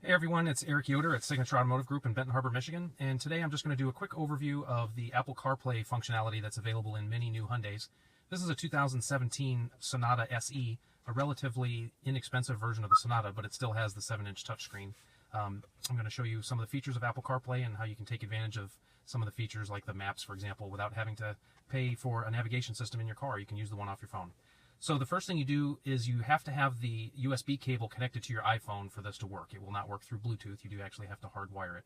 Hey everyone, it's Eric Yoder at Signature Automotive Group in Benton Harbor, Michigan, and today I'm just going to do a quick overview of the Apple CarPlay functionality that's available in many new Hyundais. This is a 2017 Sonata SE, a relatively inexpensive version of the Sonata, but it still has the 7-inch touchscreen. I'm going to show you some of the features of Apple CarPlay and how you can take advantage of some of the features like the maps, for example, without having to pay for a navigation system in your car. You can use the one off your phone. So the first thing you do is you have to have the USB cable connected to your iPhone for this to work. It will not work through Bluetooth. You do actually have to hardwire it.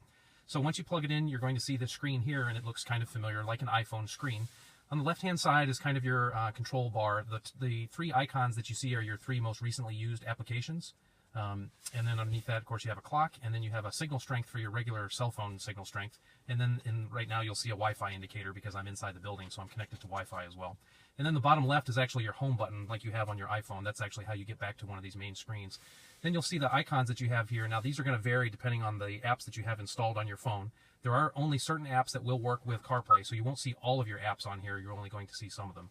So once you plug it in, you're going to see this screen here, and it looks kind of familiar, like an iPhone screen. On the left-hand side is kind of your control bar. The three icons that you see are your three most recently used applications. And then underneath that, of course, you have a clock, and then you have a signal strength for your regular cell phone signal strength. And then right now you'll see a Wi-Fi indicator because I'm inside the building, so I'm connected to Wi-Fi as well. And then the bottom left is actually your home button like you have on your iPhone. That's actually how you get back to one of these main screens. Then you'll see the icons that you have here. Now these are going to vary depending on the apps that you have installed on your phone. There are only certain apps that will work with CarPlay, so you won't see all of your apps on here. You're only going to see some of them.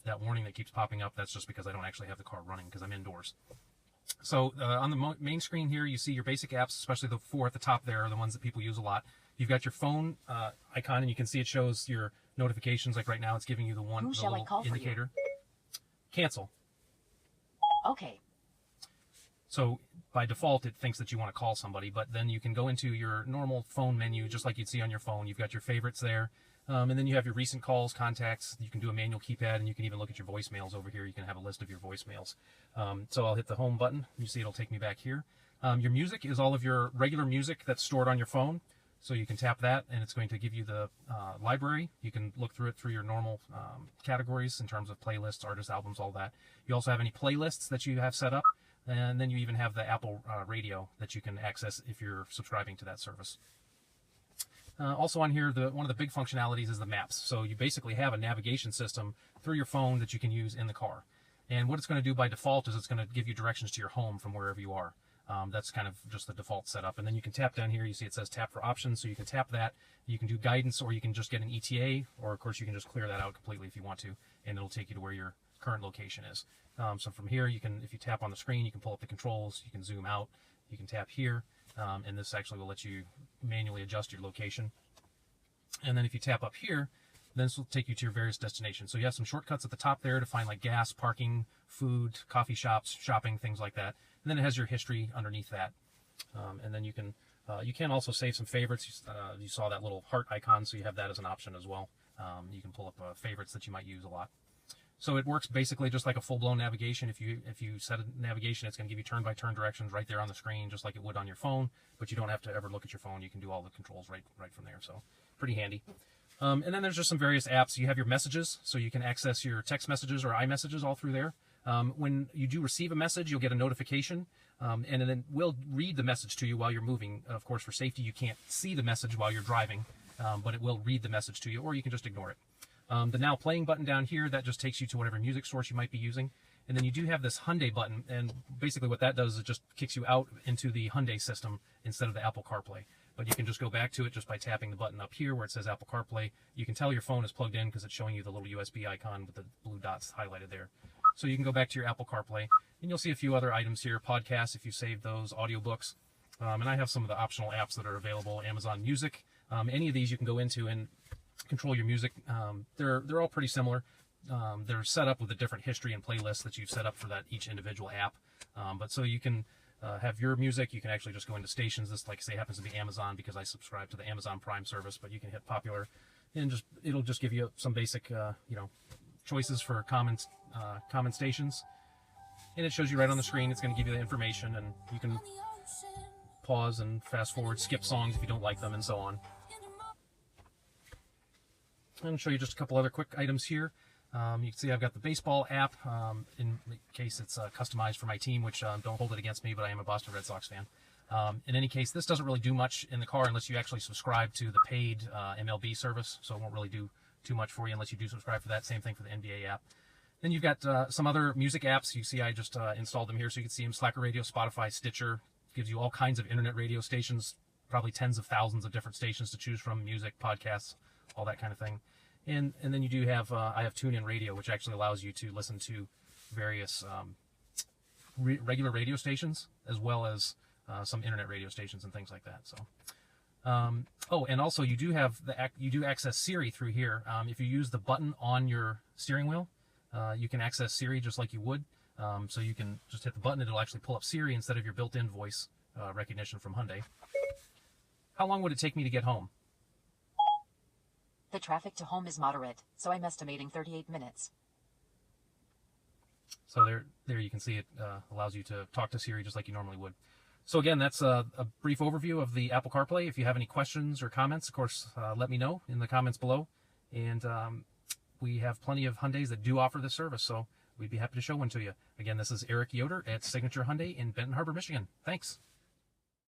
That warning that keeps popping up, that's just because I don't actually have the car running because I'm indoors. So on the main screen here, you see your basic apps, especially the four at the top there are the ones that people use a lot. You've got your phone icon, and you can see it shows your notifications. Like right now, it's giving you the little indicator. Cancel. Okay. So by default, it thinks that you want to call somebody, but then you can go into your normal phone menu, just like you'd see on your phone. You've got your favorites there. And then you have your recent calls, contacts. You can do a manual keypad, and you can even look at your voicemails over here. You can have a list of your voicemails. So I'll hit the home button. You see it'll take me back here. Your music is all of your regular music that's stored on your phone. So you can tap that, and it's going to give you the library. You can look through it through your normal categories in terms of playlists, artists, albums, all that. You also have any playlists that you have set up. And then you even have the Apple radio that you can access if you're subscribing to that service. Also on here, one of the big functionalities is the maps. So you basically have a navigation system through your phone that you can use in the car. And what it's going to do by default is it's going to give you directions to your home from wherever you are. That's kind of just the default setup. And then you can tap down here. You see it says tap for options. So you can tap that. You can do guidance, or you can just get an ETA, or of course you can just clear that out completely if you want to, and it'll take you to where your current location is. So from here, you can, if you tap on the screen, you can pull up the controls. You can zoom out. You can tap here, and this actually will let you manually adjust your location. And then if you tap up here, then this will take you to your various destinations. So you have some shortcuts at the top there to find like gas, parking, food, coffee shops, shopping, things like that. And then it has your history underneath that. And then you can also save some favorites. You saw that little heart icon, so you have that as an option as well. You can pull up favorites that you might use a lot. So it works basically just like a full-blown navigation. If you set a navigation, it's going to give you turn-by-turn directions right there on the screen, just like it would on your phone. But you don't have to ever look at your phone. You can do all the controls right from there. So pretty handy. And then there's just some various apps. You have your messages, so you can access your text messages or iMessages all through there. When you do receive a message, you'll get a notification, and then we'll read the message to you while you're moving. Of course, for safety, you can't see the message while you're driving, but it will read the message to you, or you can just ignore it. The Now Playing button down here, that just takes you to whatever music source you might be using. And then you do have this Hyundai button, and basically what that does is it just kicks you out into the Hyundai system instead of the Apple CarPlay. But you can just go back to it just by tapping the button up here where it says Apple CarPlay. You can tell your phone is plugged in because it's showing you the little USB icon with the blue dots highlighted there. So you can go back to your Apple CarPlay, and you'll see a few other items here, podcasts if you saved those, audiobooks. And I have some of the optional apps that are available, Amazon Music. Any of these you can go into and control your music. They're all pretty similar. They're set up with a different history and playlists that you've set up for that each individual app. But so you can have your music. You can actually just go into stations. This, like I say, happens to be Amazon because I subscribe to the Amazon Prime service. But you can hit popular, and it'll just give you some basic choices for common stations. And it shows you right on the screen. It's going to give you the information, and you can pause and fast forward, skip songs if you don't like them, and so on. I'll show you just a couple other quick items here. You can see I've got the baseball app in case it's customized for my team, which don't hold it against me, but I am a Boston Red Sox fan. In any case, this doesn't really do much in the car unless you actually subscribe to the paid MLB service, so it won't really do too much for you unless you do subscribe for that. Same thing for the NBA app. Then you've got some other music apps. You see I just installed them here, so you can see them: Slacker Radio, Spotify, Stitcher. Gives you all kinds of internet radio stations, probably tens of thousands of different stations to choose from, music, podcasts, all that kind of thing. And then you do have, I have TuneIn Radio, which actually allows you to listen to various regular radio stations, as well as some internet radio stations and things like that. So. Oh, and also you do access Siri through here. If you use the button on your steering wheel, you can access Siri just like you would. So you can just hit the button, it'll actually pull up Siri instead of your built-in voice recognition from Hyundai. How long would it take me to get home? The traffic to home is moderate, so I'm estimating 38 minutes. So there you can see it allows you to talk to Siri just like you normally would. So again, that's a brief overview of the Apple CarPlay. If you have any questions or comments, of course, let me know in the comments below. And we have plenty of Hyundais that do offer this service, so we'd be happy to show one to you. Again, this is Eric Yoder at Signature Hyundai in Benton Harbor, Michigan. Thanks.